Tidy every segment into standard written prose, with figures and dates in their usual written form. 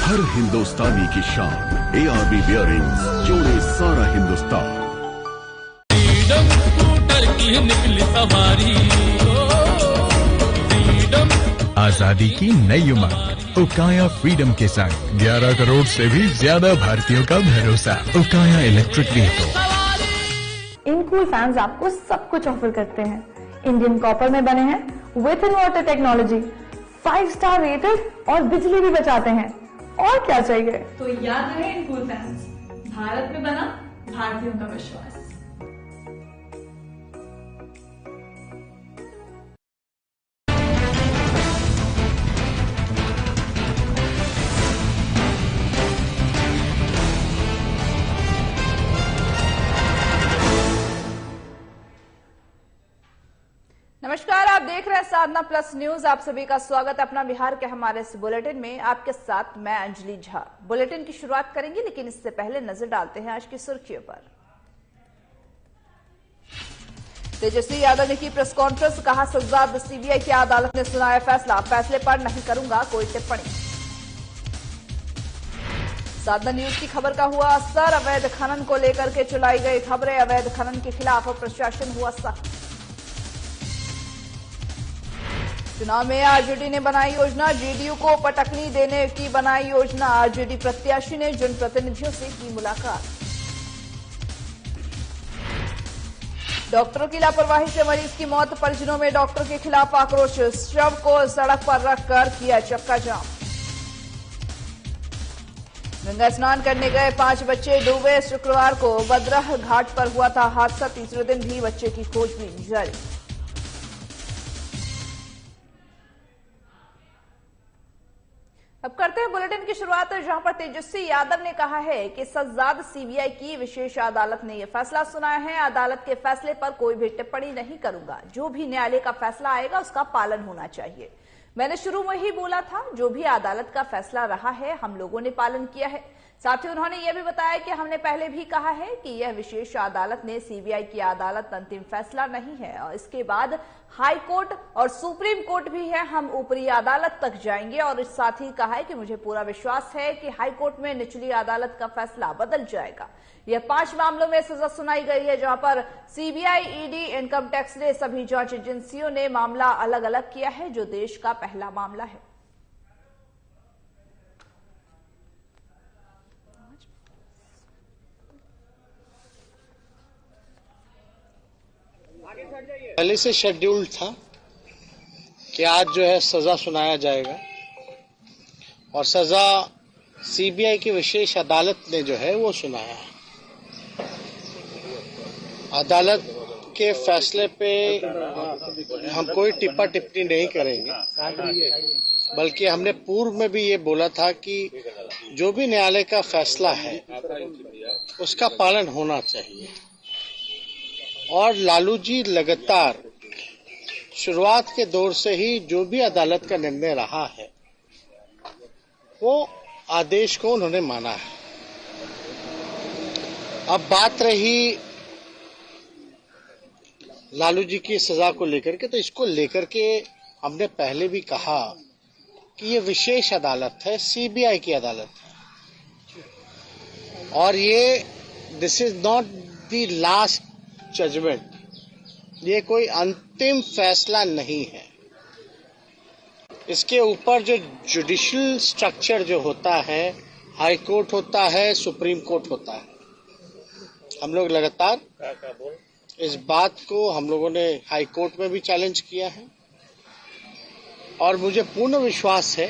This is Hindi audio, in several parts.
हर हिंदुस्तानी की शान ARB बियरिंग्स, जोड़े सारा हिंदुस्तान। फ्रीडम स्कूटर की निकली सवारी, फ्रीडम आजादी की नई उमंग। उकाया फ्रीडम के संग 11 करोड़ से भी ज्यादा भारतीयों का भरोसा। उकाया इलेक्ट्रिक व्हीकल। इनकूल फैंस आपको सब कुछ ऑफर करते हैं। इंडियन कॉपर में बने हैं, with inverter technology, 5 star rated और बिजली भी बचाते हैं। और क्या चाहिए? तो याद रहे इनकूल फैंस, भारत में बना भारतीयों का विश्वास। नमस्कार, आप देख रहे हैं साधना प्लस न्यूज। आप सभी का स्वागत है अपना बिहार के हमारे इस बुलेटिन में। आपके साथ मैं अंजलि झा। बुलेटिन की शुरुआत करेंगे, लेकिन इससे पहले नजर डालते हैं आज की सुर्खियों पर। तेजस्वी यादव ने की प्रेस कॉन्फ्रेंस, कहा सज्जाद सीबीआई की अदालत ने सुनाया फैसला, फैसले पर नहीं करूंगा कोई टिप्पणी। साधना न्यूज की खबर का हुआ असर, अवैध खनन को लेकर के चलाई गई खबरें, अवैध खनन के खिलाफ प्रशासन हुआ सख्त। चुनाव में आरजेडी ने बनाई योजना, जेडीयू को पटकनी देने की बनाई योजना। आरजेडी प्रत्याशी ने जनप्रतिनिधियों से की मुलाकात। डॉक्टरों की लापरवाही से मरीज की मौत, परिजनों में डॉक्टर के खिलाफ आक्रोश, शव को सड़क पर रखकर किया चक्का जाम। गंगा स्नान करने गए 5 बच्चे डूबे, शुक्रवार को बद्रह घाट पर हुआ था हादसा, तीसरे दिन भी बच्चे की खोजबीन जारी। अब करते हैं बुलेटिन की शुरुआत, जहां पर तेजस्वी यादव ने कहा है कि सज्जाद सीबीआई की विशेष अदालत ने यह फैसला सुनाया है। अदालत के फैसले पर कोई भी टिप्पणी नहीं करूंगा। जो भी न्यायालय का फैसला आएगा उसका पालन होना चाहिए। मैंने शुरू में ही बोला था, जो भी अदालत का फैसला रहा है हम लोगों ने पालन किया है। साथ ही उन्होंने यह भी बताया कि हमने पहले भी कहा है कि यह विशेष अदालत ने सीबीआई की अदालत अंतिम फैसला नहीं है, और इसके बाद हाई कोर्ट और सुप्रीम कोर्ट भी है, हम ऊपरी अदालत तक जाएंगे। और इस साथ ही कहा है कि मुझे पूरा विश्वास है कि हाई कोर्ट में निचली अदालत का फैसला बदल जाएगा। यह 5 मामलों में सजा सुनाई गई है, जहां पर सीबीआई, ईडी, इनकम टैक्स ने सभी जांच एजेंसियों ने मामला अलग अलग किया है, जो देश का पहला मामला है। पहले से शेड्यूल्ड था कि आज जो है सजा सुनाया जाएगा, और सजा सीबीआई की विशेष अदालत ने जो है वो सुनाया है। अदालत के फैसले पे हम कोई टिप्पा टिप्पणी नहीं करेंगे, बल्कि हमने पूर्व में भी ये बोला था कि जो भी न्यायालय का फैसला है उसका पालन होना चाहिए। और लालू जी लगातार शुरुआत के दौर से ही जो भी अदालत का निर्णय रहा है वो आदेश को उन्होंने माना है। अब बात रही लालू जी की सजा को लेकर के, तो इसको लेकर के हमने पहले भी कहा कि ये विशेष अदालत है, सीबीआई की अदालत है, और ये this is not the last judgement, ये कोई अंतिम फैसला नहीं है। इसके ऊपर जो जुडिशियल स्ट्रक्चर जो होता है, हाई कोर्ट होता है, सुप्रीम कोर्ट होता है। हम लोग लगातार इस बात को हम लोगों ने हाई कोर्ट में भी चैलेंज किया है, और मुझे पूर्ण विश्वास है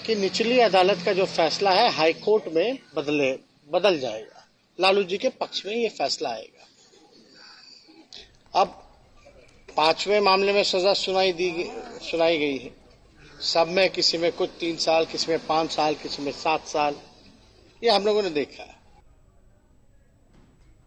कि निचली अदालत का जो फैसला है हाई कोर्ट में बदल जाएगा। लालू जी के पक्ष में ये फैसला आएगा। अब 5वें मामले में सजा सुनाई गई है। सब में किसी में कुछ 3 साल, किसी में 5 साल, किसी में 7 साल, ये हम लोगों ने देखा है।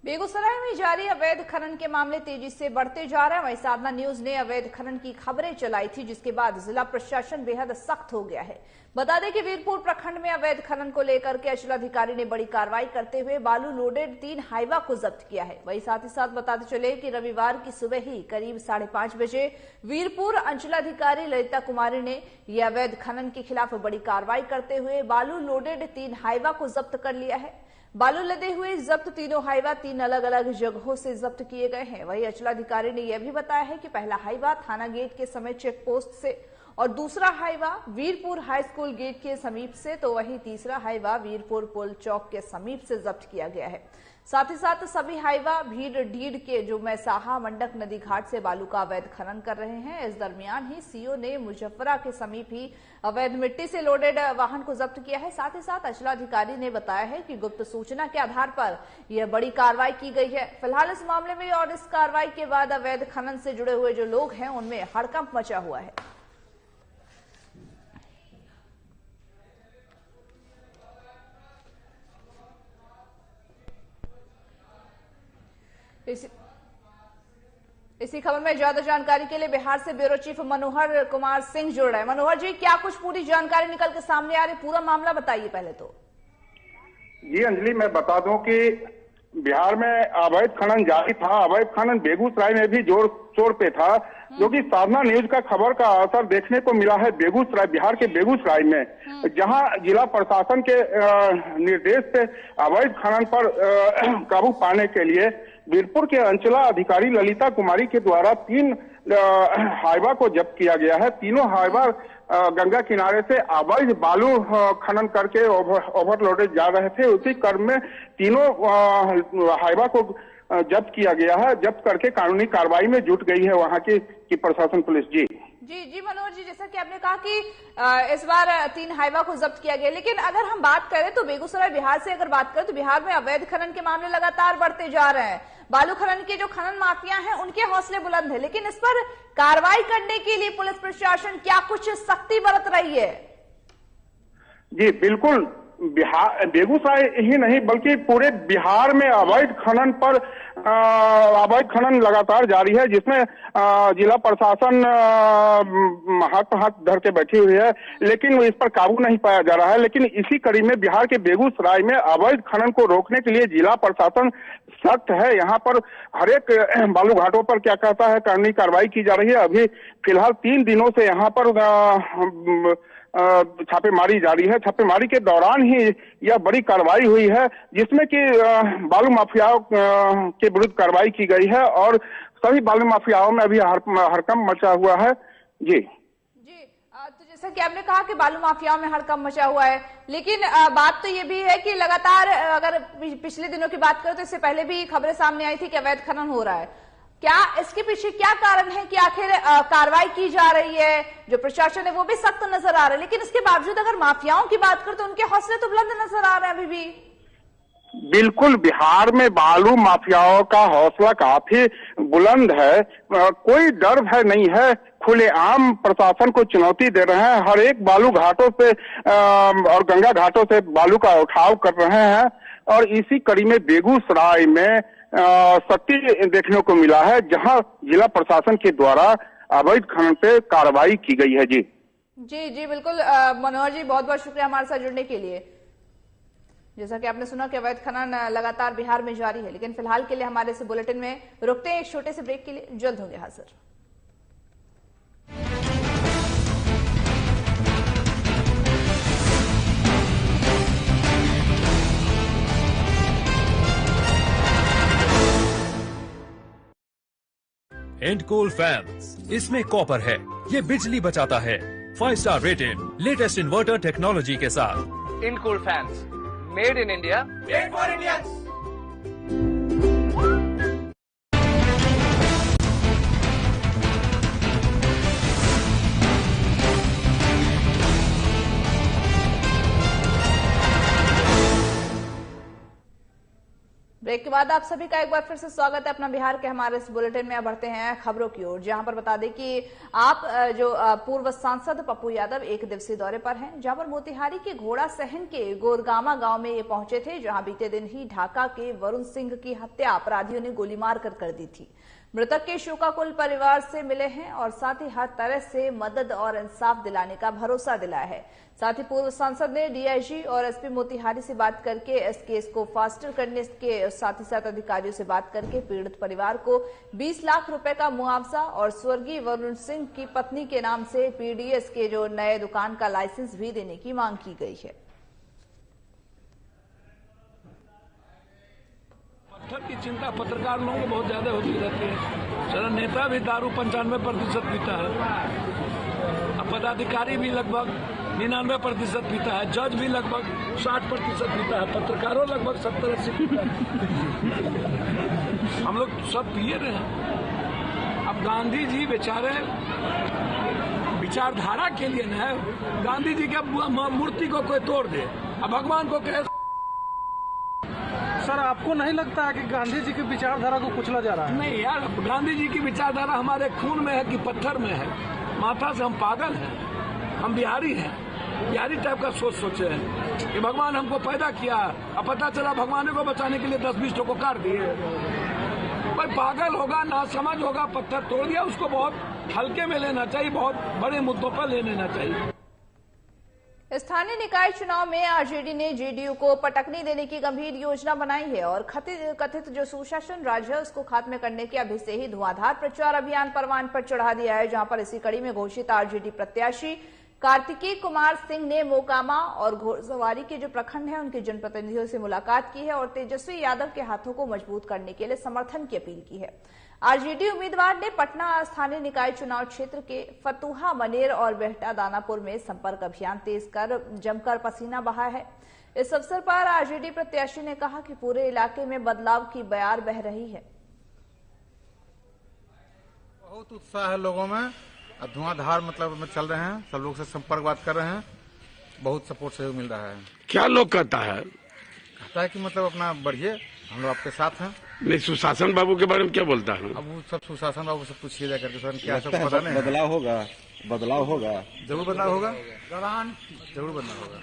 बेगूसराय में जारी अवैध खनन के मामले तेजी से बढ़ते जा रहे हैं। वहीं साधना न्यूज ने अवैध खनन की खबरें चलाई थी, जिसके बाद जिला प्रशासन बेहद सख्त हो गया है। बता दें कि वीरपुर प्रखंड में अवैध खनन को लेकर के अंचलाधिकारी ने बड़ी कार्रवाई करते हुए बालू लोडेड 3 हाइवा को जब्त किया है। वहीं साथ ही साथ बताते चले कि रविवार की सुबह ही करीब 5:30 बजे वीरपुर अंचलाधिकारी ललिता कुमारी ने यह अवैध खनन के खिलाफ बड़ी कार्रवाई करते हुए बालू लोडेड 3 हाइवा को जब्त कर लिया है। बालू लदे हुए जब्त तीनों हाइवा 3 अलग अलग जगहों से जब्त किए गए हैं। वहीं अंचलाधिकारी ने यह भी बताया है कि पहला हाइवा थाना गेट के समीप चेक पोस्ट से और दूसरा Hyva Veerpur high school gate के समीप से, तो वहीं तीसरा हाइवा वीरपुर पुल चौक के समीप से जब्त किया गया है। साथ ही साथ सभी हाइवा भीड़ ढीड़ के जो मैसाहा मंडक नदी घाट से बालू का अवैध खनन कर रहे हैं। इस दरमियान ही सीओ ने मुजफ्फरा के समीप ही अवैध मिट्टी से लोडेड वाहन को जब्त किया है। साथ ही साथ अंचलाधिकारी ने बताया है कि गुप्त सूचना के आधार पर यह बड़ी कार्रवाई की गई है। फिलहाल इस मामले में और इस कार्रवाई के बाद अवैध खनन से जुड़े हुए जो लोग हैं उनमें हड़कंप मचा हुआ है। इसी खबर में ज्यादा जानकारी के लिए बिहार से ब्यूरो चीफ मनोहर कुमार सिंह जुड़ रहे हैं। मनोहर जी, क्या कुछ पूरी जानकारी निकल के सामने आ रही, पूरा मामला बताइए पहले तो। जी अंजलि, मैं बता दूं कि बिहार में अवैध खनन जारी था। अवैध खनन बेगूसराय में भी जोर शोर पे था, जो कि साधना न्यूज का खबर का असर देखने को मिला है बेगूसराय, बिहार के बेगूसराय में, जहां जिला प्रशासन के निर्देश से अवैध खनन पर काबू पाने के लिए वीरपुर के अंचला अधिकारी ललिता कुमारी के द्वारा 3 हाइवा को जब्त किया गया है। तीनों हाइवा गंगा किनारे से अवैध बालू खनन करके ओवरलोडेड जा रहे थे। उसी क्रम में तीनों हाइवा को जब्त किया गया है। जब्त करके कानूनी कार्रवाई में जुट गई है वहां की प्रशासन पुलिस। जी मनोहर जी, जैसा कि आपने कहा कि इस बार 3 हाइवा को जब्त किया गया, लेकिन अगर हम बात करें तो बेगूसराय बिहार से अगर बात करें तो बिहार में अवैध खनन के मामले लगातार बढ़ते जा रहे हैं। बालू खनन के जो खनन माफिया हैं उनके हौसले बुलंद है, लेकिन इस पर कार्रवाई करने के लिए पुलिस प्रशासन क्या कुछ सख्ती बरत रही है? जी बिल्कुल, बिहार बेगूसराय ही नहीं बल्कि पूरे बिहार में अवैध खनन लगातार जारी है, जिसमें जिला प्रशासन हाथ धर के बैठी हुई है, लेकिन इस पर काबू नहीं पाया जा रहा है। लेकिन इसी कड़ी में बिहार के बेगूसराय में अवैध खनन को रोकने के लिए जिला प्रशासन सख्त है। यहाँ पर हरेक बालू घाटों पर क्या कहता है कानूनी कार्रवाई की जा रही है। अभी फिलहाल 3 दिनों से यहाँ पर छापेमारी जारी है। छापेमारी के दौरान ही यह बड़ी कार्रवाई हुई है, जिसमें कि बालू माफियाओं के विरुद्ध कार्रवाई की गई है और सभी बालू माफियाओं में अभी हड़कंप मचा हुआ है। जी तो जैसा कि आपने कहा कि बालू माफियाओं में हड़कंप मचा हुआ है, लेकिन बात तो ये भी है कि लगातार अगर पिछले दिनों की बात करें तो इससे पहले भी खबरें सामने आई थी कि अवैध खनन हो रहा है। क्या इसके पीछे क्या कारण है कि आखिर कार्रवाई की जा रही है? जो प्रशासन है वो भी सख्त नजर आ रहा है, लेकिन इसके बावजूद अगर माफियाओं की बात करें तो उनके हौसले तो बुलंद नजर आ रहे हैं अभी भी। बिल्कुल, बिहार में बालू माफियाओं का हौसला काफी बुलंद है। कोई डर भय नहीं है, खुलेआम प्रशासन को चुनौती दे रहे हैं। हर एक बालू घाटों से और गंगा घाटों से बालू का उठाव कर रहे हैं और इसी कड़ी में बेगूसराय में सख्ती देखने को मिला है, जहां जिला प्रशासन के द्वारा अवैध खनन पे कार्रवाई की गई है। जी बिल्कुल मनोहर जी, बहुत बहुत शुक्रिया हमारे साथ जुड़ने के लिए। जैसा कि आपने सुना कि अवैध खनन लगातार बिहार में जारी है, लेकिन फिलहाल के लिए हमारे इस बुलेटिन में रुकते हैं एक छोटे से ब्रेक के लिए, जल्द होंगे हाजिर। एंडकोल फैंस, इसमें कॉपर है, ये बिजली बचाता है। 5 star rated latest inverter technology के साथ। एंडकोल fans, made in India, made for Indians. Break break के बाद आप सभी का एक बार फिर से स्वागत है अपना बिहार के हमारे इस बुलेटिन में। बढ़ते हैं खबरों की ओर, जहां पर बता दें कि आप जो पूर्व सांसद पप्पू यादव एक दिवसीय दौरे पर हैं, जहां पर मोतिहारी के घोड़ा सहन के गोरगामा गांव में ये पहुंचे थे, जहां बीते दिन ही ढाका के वरुण सिंह की हत्या अपराधियों ने गोली मारकर कर दी थी। मृतक के शोकाकुल परिवार से मिले हैं और साथ ही हर तरह से मदद और इंसाफ दिलाने का भरोसा दिलाया है। साथ ही पूर्व सांसद ने डीआईजी और एसपी मोतिहारी से बात करके इस केस को फास्टर करने के साथ ही साथ अधिकारियों से बात करके पीड़ित परिवार को 20 लाख रुपए का मुआवजा और स्वर्गीय वरुण सिंह की पत्नी के नाम से पीडीएस के जो नए दुकान का लाइसेंस भी देने की मांग की गई है। पत्थर की चिंता पत्रकार लोगों को बहुत ज्यादा होती रहती है। चलो नेता भी दारू 95% पीता है, अब पदाधिकारी भी लगभग 99% पीता है, जज भी लगभग 60% पीता है, पत्रकारों लगभग 70-80 पीता है। हम लोग सब पिए रहे हैं। अब गांधी जी बेचारे विचारधारा के लिए न, गांधी जी के मूर्ति को कोई तोड़ दे, अब भगवान को कहे। सर, आपको नहीं लगता है कि गांधी जी की विचारधारा को कुचला जा रहा है? नहीं यार, गांधी जी की विचारधारा हमारे खून में है कि पत्थर में है। माथा से हम पागल हैं, हम बिहारी हैं, बिहारी टाइप का सोचे हैं कि भगवान हमको पैदा किया, अब पता चला भगवान को बचाने के लिए 10-20 लोगों को काट दिए। भाई पागल होगा, ना समझ होगा, पत्थर तोड़ दिया। उसको बहुत हल्के में लेना चाहिए, बहुत बड़े मुद्दों पर ले लेना चाहिए। स्थानीय निकाय चुनाव में आरजेडी ने जेडीयू को पटकनी देने की गंभीर योजना बनाई है और कथित जो सुशासन राज है उसको खात्मे करने के अभी से ही धुआंधार प्रचार अभियान परवान पर चढ़ा दिया है। जहां पर इसी कड़ी में घोषित आरजेडी प्रत्याशी कार्तिकेय कुमार सिंह ने मोकामा और घोड़सवारी के जो प्रखंड है उनके जनप्रतिनिधियों से मुलाकात की है और तेजस्वी यादव के हाथों को मजबूत करने के लिए समर्थन की अपील की है। आरजेडी उम्मीदवार ने पटना स्थानीय निकाय चुनाव क्षेत्र के फतुहा, मनेर और बेहटा दानापुर में संपर्क अभियान तेज कर जमकर पसीना बहा है। इस अवसर पर आरजेडी प्रत्याशी ने कहा कि पूरे इलाके में बदलाव की बयार बह रही है। बहुत उत्साह है लोगों में, धुआंधार मतलब में चल रहे हैं, सब लोग से संपर्क बात कर रहे हैं, बहुत सपोर्ट सहयोग मिल रहा है। क्या लोग कहता है कि मतलब अपना बढ़िए, हम लोग आपके साथ हैं। नहीं, सुशासन बाबू के बारे में क्या बोलता है? अब वो सब सुशासन बाबू से पूछिए जा करके, सर क्या सब पता नहीं। बदलाव होगा, बदलाव होगा, जरूर बदलाव होगा, जरूर बदलाव होगा।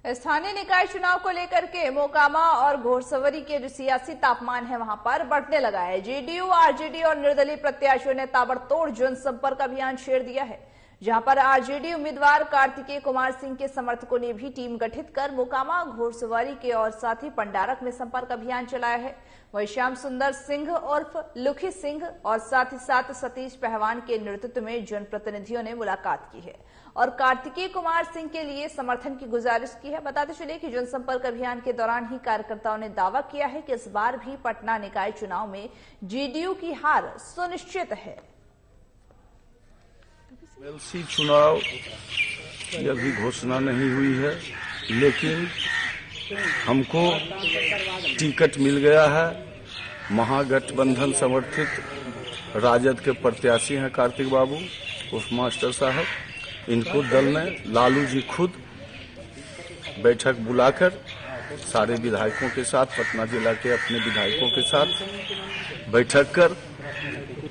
स्थानीय निकाय चुनाव को लेकर के मोकामा और घोड़सवारी के जो सियासी तापमान है वहां पर बढ़ने लगा है। जेडीयू, आरजेडी और निर्दलीय प्रत्याशियों ने ताबड़तोड़ जनसंपर्क अभियान छेड़ दिया है, जहां पर आरजेडी उम्मीदवार कार्तिकेय कुमार सिंह के समर्थकों ने भी टीम गठित कर मोकामा, घोड़सवारी के और साथ ही पंडारक में संपर्क अभियान चलाया है। वहीं श्याम सुंदर सिंह उर्फ लुखी सिंह और साथ ही साथ सतीश पहलवान के नेतृत्व में जनप्रतिनिधियों ने मुलाकात की है और कार्तिकेय कुमार सिंह के लिए समर्थन की गुजारिश की है। बताते चले कि जनसंपर्क अभियान के दौरान ही कार्यकर्ताओं ने दावा किया है कि इस बार भी पटना निकाय चुनाव में जेडीयू की हार सुनिश्चित है। एमएलसी चुनाव की अभी घोषणा नहीं हुई है, लेकिन हमको टिकट मिल गया है। महागठबंधन समर्थित राजद के प्रत्याशी हैं कार्तिक बाबू उस मास्टर साहब। इनको दल ने, लालू जी खुद बैठक बुलाकर सारे विधायकों के साथ, पटना जिला के अपने विधायकों के साथ बैठक कर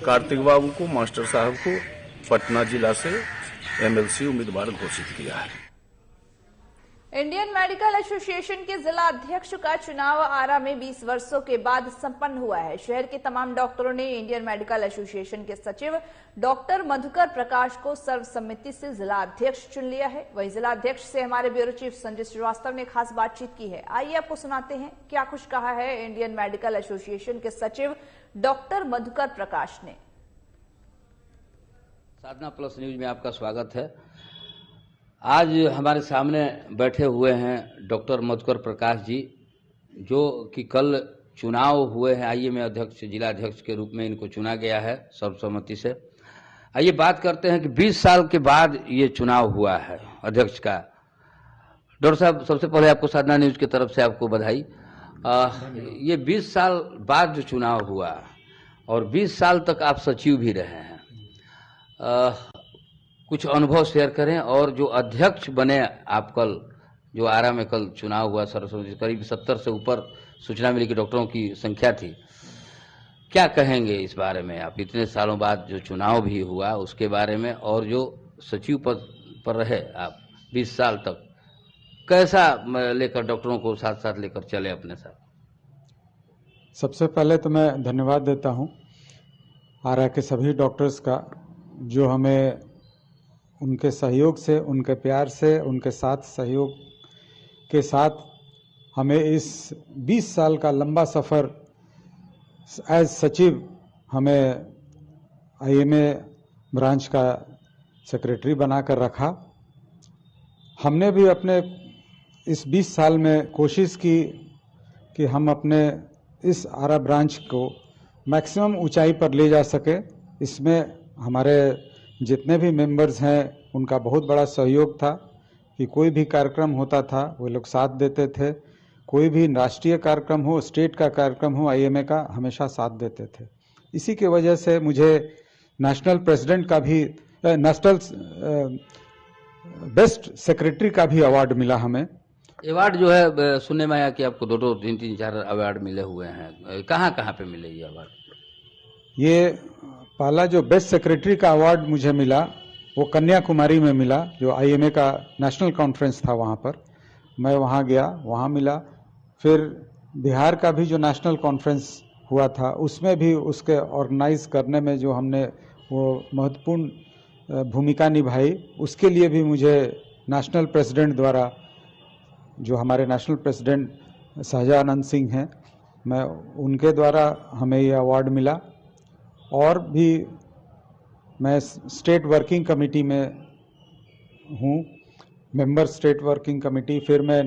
कार्तिक बाबू को, मास्टर साहब को पटना जिला से एमएलसी उम्मीदवार घोषित किया है। इंडियन मेडिकल एसोसिएशन के जिला अध्यक्ष का चुनाव आरा में 20 वर्षों के बाद संपन्न हुआ है। शहर के तमाम डॉक्टरों ने इंडियन मेडिकल एसोसिएशन के सचिव डॉक्टर मधुकर प्रकाश को सर्वसम्मति से जिला अध्यक्ष चुन लिया है। वहीं जिला अध्यक्ष से हमारे ब्यूरो चीफ संजय श्रीवास्तव ने खास बातचीत की है। आइए आपको सुनाते हैं क्या कुछ कहा है इंडियन मेडिकल एसोसिएशन के सचिव डॉक्टर मधुकर प्रकाश ने। साधना प्लस न्यूज में आपका स्वागत है। आज हमारे सामने बैठे हुए हैं डॉक्टर मधुकर प्रकाश जी, जो कि कल चुनाव हुए हैं। आइए मैं अध्यक्ष, जिला अध्यक्ष के रूप में इनको चुना गया है सर्वसम्मति से। आइए बात करते हैं कि 20 साल के बाद ये चुनाव हुआ है अध्यक्ष का। डॉक्टर साहब, सबसे पहले आपको साधना न्यूज की तरफ से आपको बधाई। ये 20 साल बाद जो चुनाव हुआ और 20 साल तक आप सचिव भी रहे हैं, कुछ अनुभव शेयर करें। और जो अध्यक्ष बने आप कल, जो आरा में कल चुनाव हुआ सर्वसम्मति, करीब 70 से ऊपर सूचना मिली कि डॉक्टरों की संख्या थी। क्या कहेंगे इस बारे में आप, इतने सालों बाद जो चुनाव भी हुआ उसके बारे में, और जो सचिव पद पर रहे आप 20 साल तक, कैसा लेकर डॉक्टरों को साथ साथ लेकर चले अपने साथ? सबसे पहले तो मैं धन्यवाद देता हूं आरा के सभी डॉक्टर्स का, जो हमें उनके सहयोग से, उनके प्यार से, उनके साथ सहयोग के साथ हमें इस 20 साल का लंबा सफ़र एज सचिव हमें आईएमए ब्रांच का सेक्रेटरी बनाकर रखा। हमने भी अपने इस 20 साल में कोशिश की कि हम अपने इस आरा ब्रांच को मैक्सिमम ऊंचाई पर ले जा सके। इसमें हमारे जितने भी मेंबर्स हैं उनका बहुत बड़ा सहयोग था कि कोई भी कार्यक्रम होता था वो लोग साथ देते थे, कोई भी राष्ट्रीय कार्यक्रम हो, स्टेट का कार्यक्रम हो, आईएमए का, हमेशा साथ देते थे। इसी की वजह से मुझे नेशनल प्रेसिडेंट का भी, नेशनल बेस्ट सेक्रेटरी का भी अवार्ड मिला हमें। अवार्ड जो है सुनने में आया कि आपको 2, 3, 4 अवार्ड मिले हुए हैं, कहाँ कहाँ पे मिले ये अवार्ड? ये पहला जो बेस्ट सेक्रेटरी का अवार्ड मुझे मिला वो कन्याकुमारी में मिला, जो आईएमए का नेशनल कॉन्फ्रेंस था, वहाँ पर मैं वहाँ गया, वहाँ मिला। फिर बिहार का भी जो नेशनल कॉन्फ्रेंस हुआ था उसमें भी उसके ऑर्गेनाइज करने में जो हमने वो महत्वपूर्ण भूमिका निभाई, उसके लिए भी मुझे नेशनल प्रेसिडेंट द्वारा, जो हमारे नेशनल प्रेसिडेंट सहजानंद सिंह हैं, मैं उनके द्वारा हमें ये अवार्ड मिला। और भी मैं स्टेट वर्किंग कमेटी में हूँ, मेंबर स्टेट वर्किंग कमेटी, फिर मैं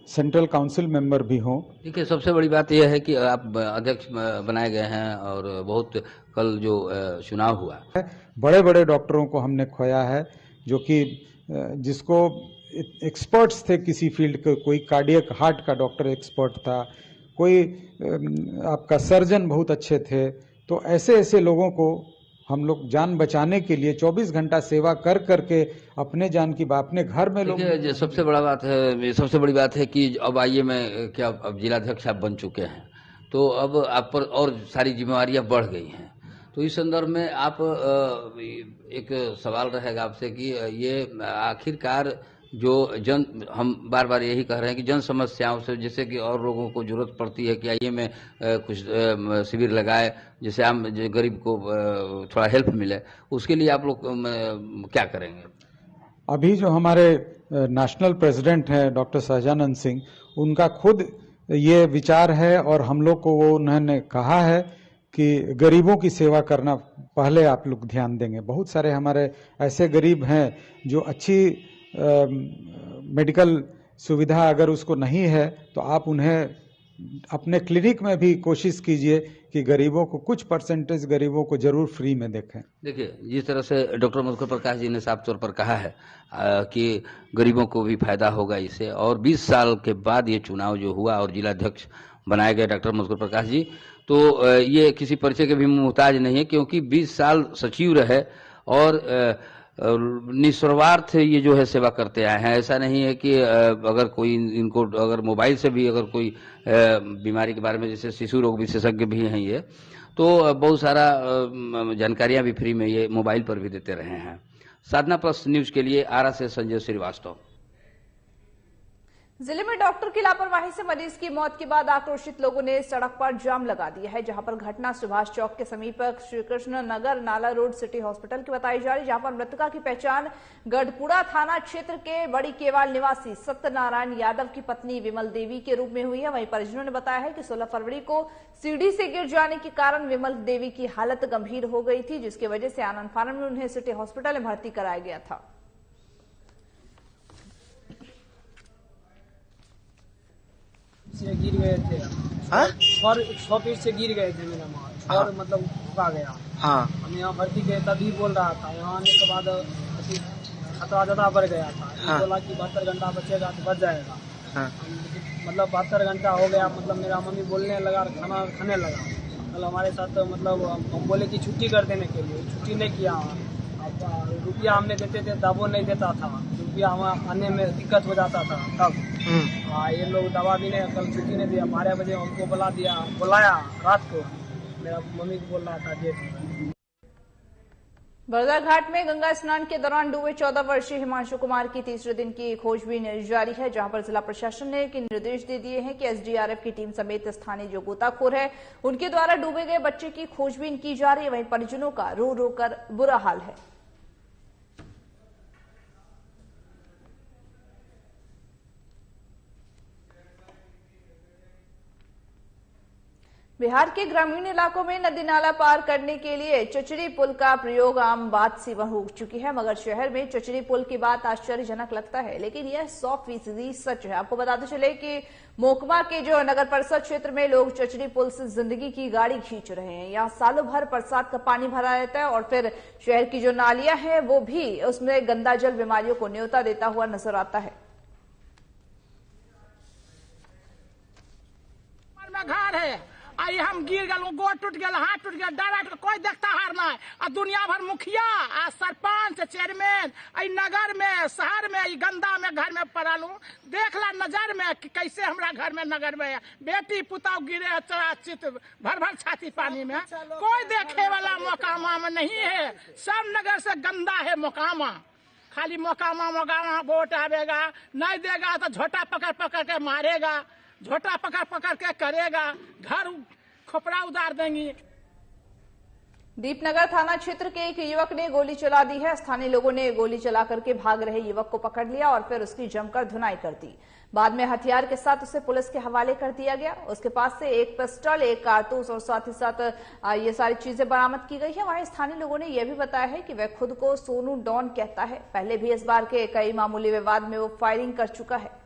सेंट्रल काउंसिल मेंबर भी हूँ। देखिए, सबसे बड़ी बात यह है कि आप अध्यक्ष बनाए गए हैं और बहुत कल जो चुनाव हुआ, बड़े बड़े डॉक्टरों को हमने खोया है, जो कि जिसको एक्सपर्ट्स थे किसी फील्ड के, कोई कार्डियक हार्ट का डॉक्टर एक्सपर्ट था, कोई आपका सर्जन बहुत अच्छे थे। तो ऐसे ऐसे लोगों को हम लोग जान बचाने के लिए 24 घंटा सेवा कर करके अपने जान की बात, अपने घर में लोग। सबसे बड़ा बात है, सबसे बड़ी बात है कि अब आइए मैं क्या, अब जिलाध्यक्ष आप बन चुके हैं, तो अब आप पर और सारी जिम्मेवारियां बढ़ गई हैं। तो इस संदर्भ में आप, एक सवाल रहेगा आपसे कि ये आखिरकार जो हम बार बार यही कह रहे हैं कि जन समस्याओं से, जैसे कि और लोगों को जरूरत पड़ती है कि आइए में कुछ शिविर लगाए, जैसे आम गरीब को थोड़ा हेल्प मिले, उसके लिए आप लोग क्या करेंगे? अभी जो हमारे नेशनल प्रेसिडेंट हैं डॉक्टर सहजानंद सिंह, उनका खुद ये विचार है और हम लोग को वो उन्होंने कहा है कि गरीबों की सेवा करना पहले आप लोग ध्यान देंगे। बहुत सारे हमारे ऐसे गरीब हैं जो अच्छी मेडिकल सुविधा अगर उसको नहीं है, तो आप उन्हें अपने क्लिनिक में भी कोशिश कीजिए कि गरीबों को, कुछ परसेंटेज गरीबों को जरूर फ्री में देखें। देखिए, जिस तरह से डॉक्टर मधुकर प्रकाश जी ने साफ तौर पर कहा है कि गरीबों को भी फायदा होगा इससे, और 20 साल के बाद ये चुनाव जो हुआ और जिलाध्यक्ष बनाए गए डॉक्टर मधुकर प्रकाश जी, तो ये किसी परिचय के भी मुहताज नहीं है, क्योंकि 20 साल सचिव रहे और निस्वार्थ ये जो है सेवा करते आए हैं। ऐसा नहीं है कि अगर कोई इनको, अगर मोबाइल से भी अगर कोई बीमारी के बारे में, जैसे शिशु रोग विशेषज्ञ भी हैं ये, तो बहुत सारा जानकारियां भी फ्री में ये मोबाइल पर भी देते रहे हैं। साधना प्लस न्यूज के लिए आरा से संजय श्रीवास्तव। जिले में डॉक्टर की लापरवाही से मरीज की मौत के बाद आक्रोशित लोगों ने सड़क पर जाम लगा दिया है, जहां पर घटना सुभाष चौक के समीप श्री कृष्ण नगर नाला रोड सिटी हॉस्पिटल की बताई जा रही, जहां पर मृतका की पहचान गढ़पुरा थाना क्षेत्र के बड़ी केवाल निवासी सत्यनारायण यादव की पत्नी विमल देवी के रूप में हुई है। वहीं परिजनों ने बताया है कि 16 फरवरी को सीढ़ी से गिर जाने के कारण विमल देवी की हालत गंभीर हो गई थी, जिसकी वजह से आनंद फानन में उन्हें सिटी हॉस्पिटल में भर्ती कराया गया था। से गिर गए थे, और 100 फीट से गिर गए थे मेरा माँ, और मतलब झुका गया। हम यहाँ भर्ती गए तभी बोल रहा था, यहाँ आने के बाद खतरा ज्यादा बढ़ गया था। बोला कि 72 घंटा बचेगा तो बच जाएगा। मतलब 72 घंटा हो गया, मतलब मेरा मम्मी बोलने लगा, खाना खाने लगा। मतलब हमारे साथ मतलब हम बोले कि छुट्टी कर देने के लिए, छुट्टी नहीं किया। रुपया हमने देते थे तब वो नहीं देता था, या वहाँ आने में दिक्कत हो जाता था तब। ये लोग दवा भी नहीं, कल छुट्टी नहीं दिया, 12 बजे हमको बुलाया रात को, मेरा मम्मी को बोल रहा था जेठ। बरदा घाट में गंगा स्नान के दौरान डूबे 14 वर्षीय हिमांशु कुमार की तीसरे दिन की खोजबीन जारी है, जहां पर जिला प्रशासन ने निर्देश दे दिए हैं कि एसडीआरएफ की टीम समेत स्थानीय जो गोताखोर है उनके द्वारा डूबे गए बच्चे की खोजबीन की जा रही है। वहीं परिजनों का रो रो कर बुरा हाल है। बिहार के ग्रामीण इलाकों में नदी नाला पार करने के लिए चचड़ी पुल का प्रयोग आम बात सी हो चुकी है, मगर शहर में चचड़ी पुल की बात आश्चर्यजनक लगता है, लेकिन यह 100% सच है। आपको बताते चले कि मोकमा के जो नगर परिषद क्षेत्र में लोग चचड़ी पुल से जिंदगी की गाड़ी खींच रहे हैं। यहाँ सालों भर बरसात का पानी भरा रहता है और फिर शहर की जो नालियां हैं वो भी उसमें गंदा जल बीमारियों को न्योता देता हुआ नजर आता है। घर है आई हम गिर गए, गोड़ टूट गया, हाथ टूट गया, डारा टूट, कोई देखता हार ना है। दुनिया भर मुखिया सरपंच चेयरमैन नगर में शहर में गंदा में घर में पड़ा लू, देख ला नजर में कि कैसे हमारा घर में नगर में बेटी पुताव गिरे चराचित भर भर छाती पानी में, कोई देखे वाला मोकामा में नहीं है। सब नगर से गंदा है मोकामा, खाली मोकामा वोट आवेगा, नहीं देगा तो झोटा पकड़ पकड़ के मारेगा, झोटा पकड़ पकड़ के करेगा, घर खोपड़ा उतार देंगी। दीपनगर थाना क्षेत्र के एक युवक ने गोली चला दी है। स्थानीय लोगों ने गोली चला करके भाग रहे युवक को पकड़ लिया और फिर उसकी जमकर धुनाई कर दी। बाद में हथियार के साथ उसे पुलिस के हवाले कर दिया गया। उसके पास से एक पिस्टल, एक कारतूस और साथ ही साथ ये सारी चीजें बरामद की गई है। वहीं स्थानीय लोगों ने यह भी बताया है कि वह खुद को सोनू डॉन कहता है। पहले भी इस बार के कई मामूली विवाद में वो फायरिंग कर चुका है।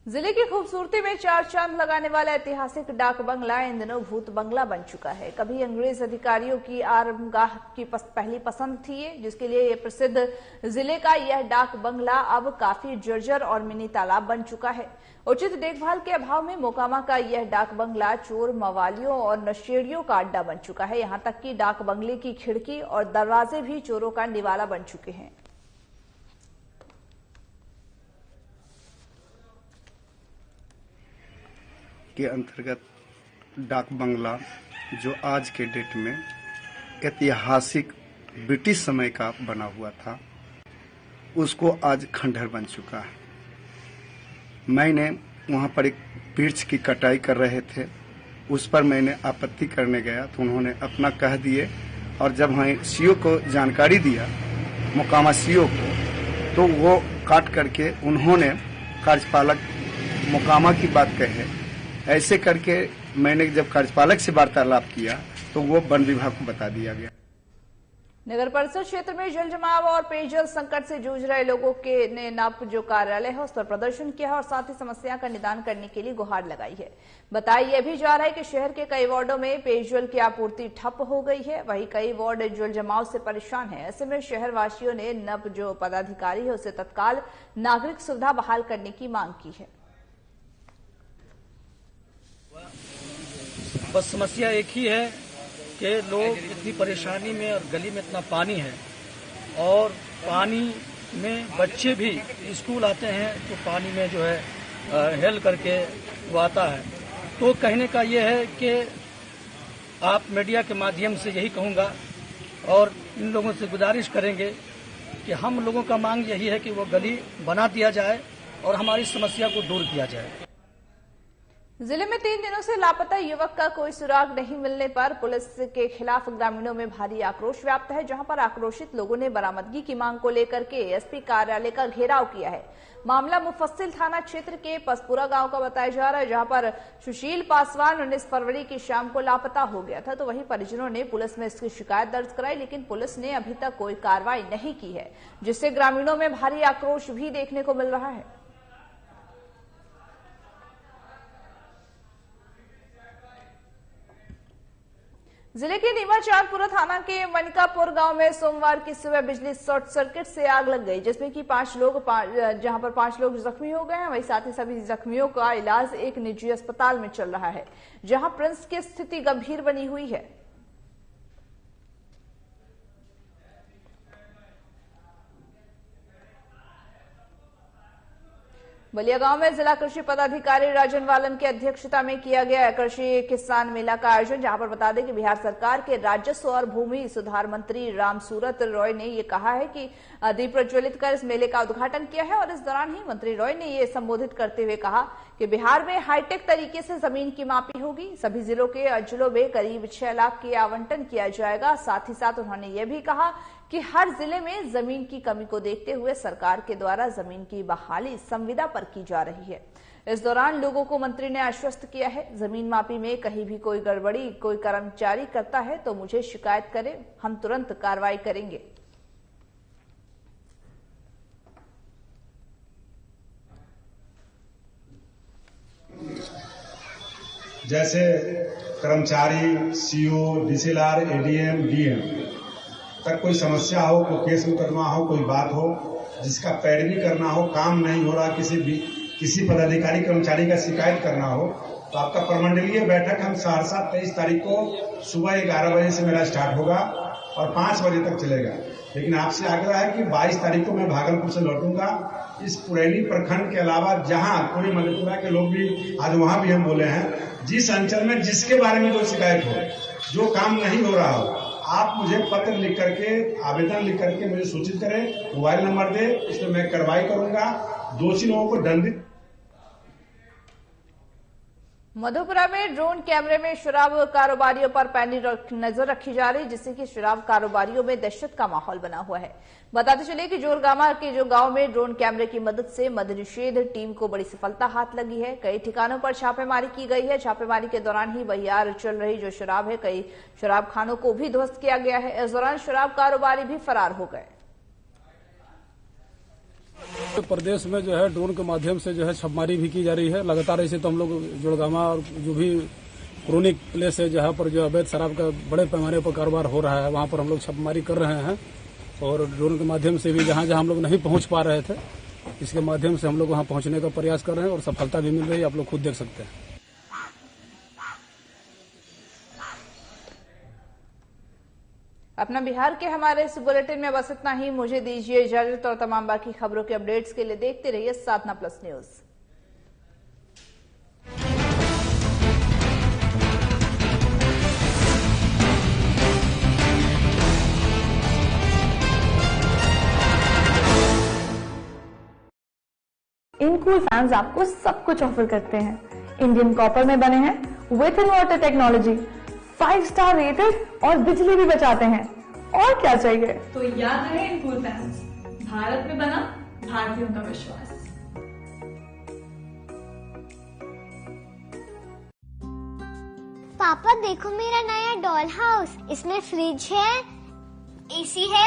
जिले की खूबसूरती में चार चांद लगाने वाला ऐतिहासिक डाक बंगला इन दिनों भूत बंगला बन चुका है। कभी अंग्रेज अधिकारियों की आरामगाह की पहली पसंद थी, जिसके लिए ये प्रसिद्ध जिले का यह डाक बंगला अब काफी जर्जर और मिनी तालाब बन चुका है। उचित देखभाल के अभाव में मोकामा का यह डाक बंगला चोर, मवालियों और नशेड़ियों का अड्डा बन चुका है। यहाँ तक कि डाक बंगले की खिड़की और दरवाजे भी चोरों का निवाला बन चुके हैं। के अंतर्गत डाक बंगला जो आज के डेट में ऐतिहासिक ब्रिटिश समय का बना हुआ था, उसको आज खंडहर बन चुका है। मैंने वहाँ पर एक वृक्ष की कटाई कर रहे थे, उस पर मैंने आपत्ति करने गया तो उन्होंने अपना कह दिए, और जब हमें सीओ को जानकारी दिया, मोकामा सीओ को, तो वो काट करके उन्होंने कार्यपालक मोकामा की बात कहे। ऐसे करके मैंने जब कार्यपालक से वार्तालाप किया तो वो वन विभाग को बता दिया गया। नगर परिषद क्षेत्र में जल जमाव और पेयजल संकट से जूझ रहे लोगों के ने नप जो कार्यालय है उस पर प्रदर्शन किया है और साथ ही समस्या का निदान करने के लिए गुहार लगाई है। बताया यह भी जा रहा है कि शहर के कई वार्डों में पेयजल की आपूर्ति ठप हो गई है, वहीं कई वार्ड जल जमाव से परेशान है। ऐसे में शहर वासियों ने नप जो पदाधिकारी है उसे तत्काल नागरिक सुविधा बहाल करने की मांग की है। बस समस्या एक ही है कि लोग इतनी परेशानी में और गली में इतना पानी है, और पानी में बच्चे भी स्कूल आते हैं तो पानी में जो है हेल करके वो आता है। तो कहने का ये है कि आप मीडिया के माध्यम से यही कहूँगा और इन लोगों से गुजारिश करेंगे कि हम लोगों का मांग यही है कि वो गली बना दिया जाए और हमारी समस्या को दूर किया जाए। जिले में 3 दिनों से लापता युवक का कोई सुराग नहीं मिलने पर पुलिस के खिलाफ ग्रामीणों में भारी आक्रोश व्याप्त है, जहां पर आक्रोशित लोगों ने बरामदगी की मांग को लेकर के एसपी कार्यालय का घेराव किया है। मामला मुफस्सिल थाना क्षेत्र के पसपुरा गांव का बताया जा रहा है, जहां पर सुशील पासवान 19 फरवरी की शाम को लापता हो गया था। तो वहीं परिजनों ने पुलिस में इसकी शिकायत दर्ज कराई, लेकिन पुलिस ने अभी तक कोई कार्रवाई नहीं की है, जिससे ग्रामीणों में भारी आक्रोश भी देखने को मिल रहा है। जिले के नीमा चांदपुरा थाना के मनिकापुर गांव में सोमवार की सुबह बिजली शॉर्ट सर्किट से आग लग गई, जिसमें कि 5 लोग जख्मी हो गए हैं। वहीं साथ ही सभी जख्मियों का इलाज एक निजी अस्पताल में चल रहा है, जहां प्रिंस की स्थिति गंभीर बनी हुई है। बलिया गांव में जिला कृषि पदाधिकारी राजन वालन की अध्यक्षता में किया गया कृषि किसान मेला का आयोजन, जहां पर बता दें कि बिहार सरकार के राजस्व और भूमि सुधार मंत्री रामसूरत रॉय ने ये कहा है कि दीप प्रज्वलित कर इस मेले का उद्घाटन किया है। और इस दौरान ही मंत्री रॉय ने ये संबोधित करते हुए कहा कि बिहार में हाईटेक तरीके से जमीन की मापी होगी, सभी जिलों के अजलों में करीब 6 लाख के आवंटन किया जाएगा। साथ ही साथ उन्होंने ये भी कहा कि हर जिले में जमीन की कमी को देखते हुए सरकार के द्वारा जमीन की बहाली संविदा पर की जा रही है। इस दौरान लोगों को मंत्री ने आश्वस्त किया है, जमीन मापी में कहीं भी कोई गड़बड़ी कोई कर्मचारी करता है तो मुझे शिकायत करें, हम तुरंत कार्रवाई करेंगे। जैसे कर्मचारी, सीओ, डीसीएलआर, एडीएम, डीएम तक कोई समस्या हो, कोई केस मुकदमा हो, कोई बात हो जिसका पैरवी करना हो, काम नहीं हो रहा, किसी पदाधिकारी कर्मचारी का शिकायत करना हो, तो आपका प्रमंडलीय बैठक हम सहरसा 23 तारीख को सुबह 11 बजे से मेरा स्टार्ट होगा और 5 बजे तक चलेगा। लेकिन आपसे आग्रह है कि 22 तारीख को मैं भागलपुर से लौटूंगा। इस पुरैनी प्रखंड के अलावा जहां पूरे मधेपुरा के लोग भी आज वहां भी हम बोले हैं, जिस अंचल में जिसके बारे में जो शिकायत हो, जो काम नहीं हो रहा हो, आप मुझे पत्र लिख करके, आवेदन लिख करके मुझे सूचित करें, मोबाइल नंबर दे, इसमें मैं कार्रवाई करूंगा, दोषी लोगों को दंडित। मधेपुरा में ड्रोन कैमरे में शराब कारोबारियों पर पैनी नजर रखी जा रही, जिससे कि शराब कारोबारियों में दहशत का माहौल बना हुआ है। बताते चले कि जोरगामा के जो गांव में ड्रोन कैमरे की मदद से मद्य निषेध टीम को बड़ी सफलता हाथ लगी है। कई ठिकानों पर छापेमारी की गई है। छापेमारी के दौरान ही बहियार चल रही जो शराब है, कई शराब खानों को भी ध्वस्त किया गया है। इस दौरान शराब कारोबारी भी फरार हो गए। प्रदेश में जो है ड्रोन के माध्यम से जो है छापेमारी भी की जा रही है लगातार। ऐसे तो हम लोग जोड़गामा और जो भी क्रोनिक प्लेस है जहां पर जो अवैध शराब का बड़े पैमाने पर कारोबार हो रहा है, वहां पर हम लोग छापेमारी कर रहे हैं। और ड्रोन के माध्यम से भी जहां जहां हम लोग नहीं पहुंच पा रहे थे, इसके माध्यम से हम लोग वहां पहुंचने का प्रयास कर रहे हैं और सफलता भी मिल रही है, आप लोग खुद देख सकते हैं। अपना बिहार के हमारे इस बुलेटिन में बस इतना ही। मुझे दीजिए इजाजत और तमाम बाकी खबरों के अपडेट्स के लिए देखते रहिए साधना प्लस न्यूज। इनकूल फैंस आपको सब कुछ ऑफर करते हैं। इंडियन कॉपर में बने हैं with in water technology, 5 star rated और बिजली भी बचाते हैं। और क्या चाहिए? तो याद रहे इनकूल फैंस, भारत में बना भारतीयों का विश्वास। पापा देखो मेरा नया डॉल हाउस, इसमें फ्रिज है, एसी है,